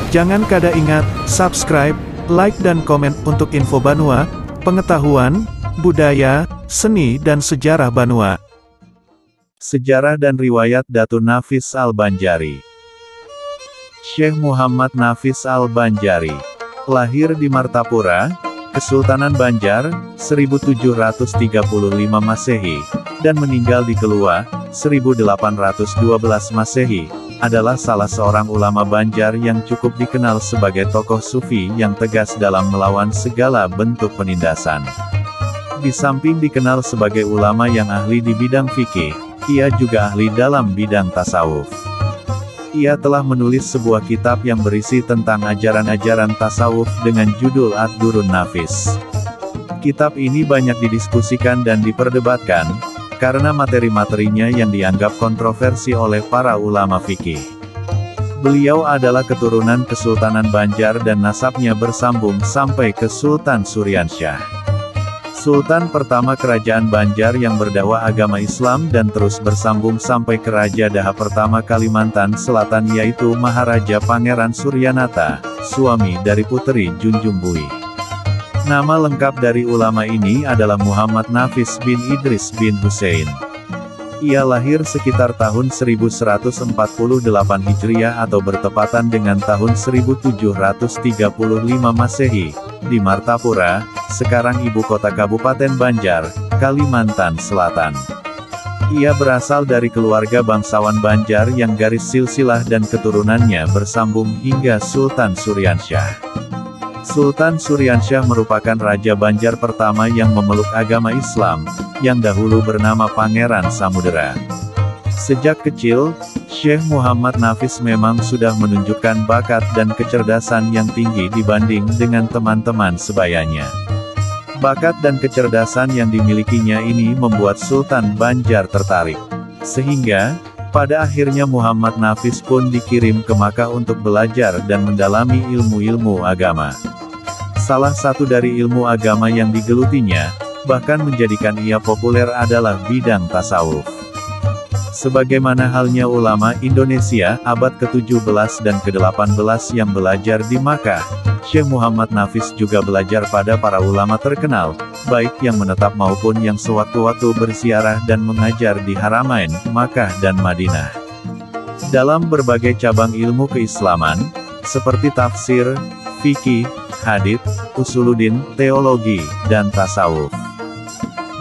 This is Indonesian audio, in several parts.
Jangan kada ingat, subscribe, like dan komen untuk info Banua, pengetahuan, budaya, seni dan sejarah Banua. Sejarah dan riwayat Datu Nafis Al-Banjari. Syekh Muhammad Nafis Al-Banjari lahir di Martapura, Kesultanan Banjar, 1735 Masehi, dan meninggal di Kelua, 1812 Masehi, adalah salah seorang ulama Banjar yang cukup dikenal sebagai tokoh sufi yang tegas dalam melawan segala bentuk penindasan. Di samping dikenal sebagai ulama yang ahli di bidang fikih, ia juga ahli dalam bidang tasawuf. Ia telah menulis sebuah kitab yang berisi tentang ajaran-ajaran tasawuf dengan judul Ad-Durrun Nafis. Kitab ini banyak didiskusikan dan diperdebatkan, karena materi-materinya yang dianggap kontroversi oleh para ulama fikih. Beliau adalah keturunan Kesultanan Banjar dan nasabnya bersambung sampai ke Sultan Suryansyah. Sultan pertama Kerajaan Banjar yang berdakwah agama Islam dan terus bersambung sampai ke Raja Daha pertama Kalimantan Selatan yaitu Maharaja Pangeran Suryanata, suami dari Puteri Junjung Bui. Nama lengkap dari ulama ini adalah Muhammad Nafis bin Idris bin Hussein. Ia lahir sekitar tahun 1148 Hijriah atau bertepatan dengan tahun 1735 Masehi, di Martapura, sekarang ibu kota Kabupaten Banjar, Kalimantan Selatan. Ia berasal dari keluarga bangsawan Banjar yang garis silsilah dan keturunannya bersambung hingga Sultan Suryansyah. Sultan Suryansyah merupakan Raja Banjar pertama yang memeluk agama Islam, yang dahulu bernama Pangeran Samudera. Sejak kecil, Syekh Muhammad Nafis memang sudah menunjukkan bakat dan kecerdasan yang tinggi dibanding dengan teman-teman sebayanya. Bakat dan kecerdasan yang dimilikinya ini membuat Sultan Banjar tertarik. Sehingga, pada akhirnya Muhammad Nafis pun dikirim ke Makkah untuk belajar dan mendalami ilmu-ilmu agama. Salah satu dari ilmu agama yang digelutinya, bahkan menjadikan ia populer adalah bidang tasawuf. Sebagaimana halnya ulama Indonesia, abad ke-17 dan ke-18 yang belajar di Makkah, Syekh Muhammad Nafis juga belajar pada para ulama terkenal, baik yang menetap maupun yang sewaktu-waktu berziarah dan mengajar di Haramain, Makkah dan Madinah. Dalam berbagai cabang ilmu keislaman, seperti tafsir, fikih, hadits, usuluddin, teologi, dan tasawuf.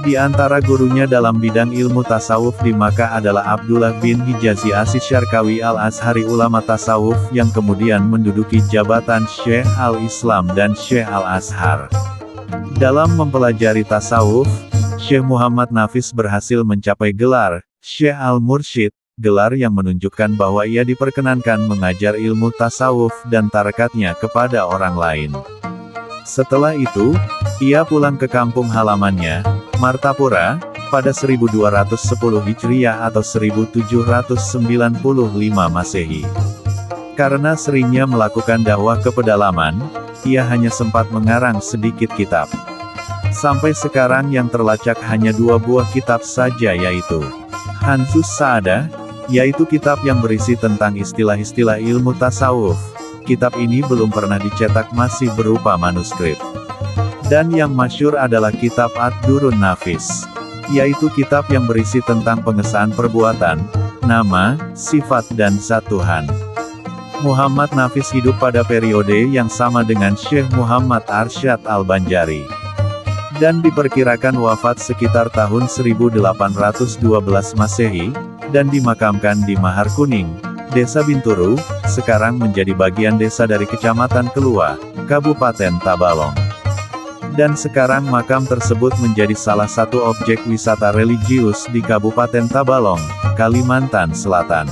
Di antara gurunya dalam bidang ilmu tasawuf di Makkah adalah Abdullah bin Hijazi As-Syarkawi Al-Azhari ulama tasawuf yang kemudian menduduki jabatan Syekh Al-Islam dan Syekh Al-Azhar. Dalam mempelajari tasawuf, Syekh Muhammad Nafis berhasil mencapai gelar Syekh Al-Mursyid, gelar yang menunjukkan bahwa ia diperkenankan mengajar ilmu tasawuf dan tarekatnya kepada orang lain. Setelah itu, ia pulang ke kampung halamannya, Martapura, pada 1210 Hijriah atau 1795 Masehi. Karena seringnya melakukan dakwah ke pedalaman, ia hanya sempat mengarang sedikit kitab. Sampai sekarang yang terlacak hanya 2 buah kitab saja yaitu Hanzus Sa'adah, yaitu kitab yang berisi tentang istilah-istilah ilmu tasawuf. Kitab ini belum pernah dicetak masih berupa manuskrip. Dan yang masyhur adalah kitab Ad-Durrun Nafis, yaitu kitab yang berisi tentang pengesahan perbuatan, nama, sifat dan zat Tuhan. Muhammad Nafis hidup pada periode yang sama dengan Syekh Muhammad Arsyad Al-Banjari. Dan diperkirakan wafat sekitar tahun 1812 Masehi, dan dimakamkan di Mahar Kuning, Desa Binturu, sekarang menjadi bagian desa dari Kecamatan Kelua, Kabupaten Tabalong. Dan sekarang makam tersebut menjadi salah satu objek wisata religius di Kabupaten Tabalong, Kalimantan Selatan.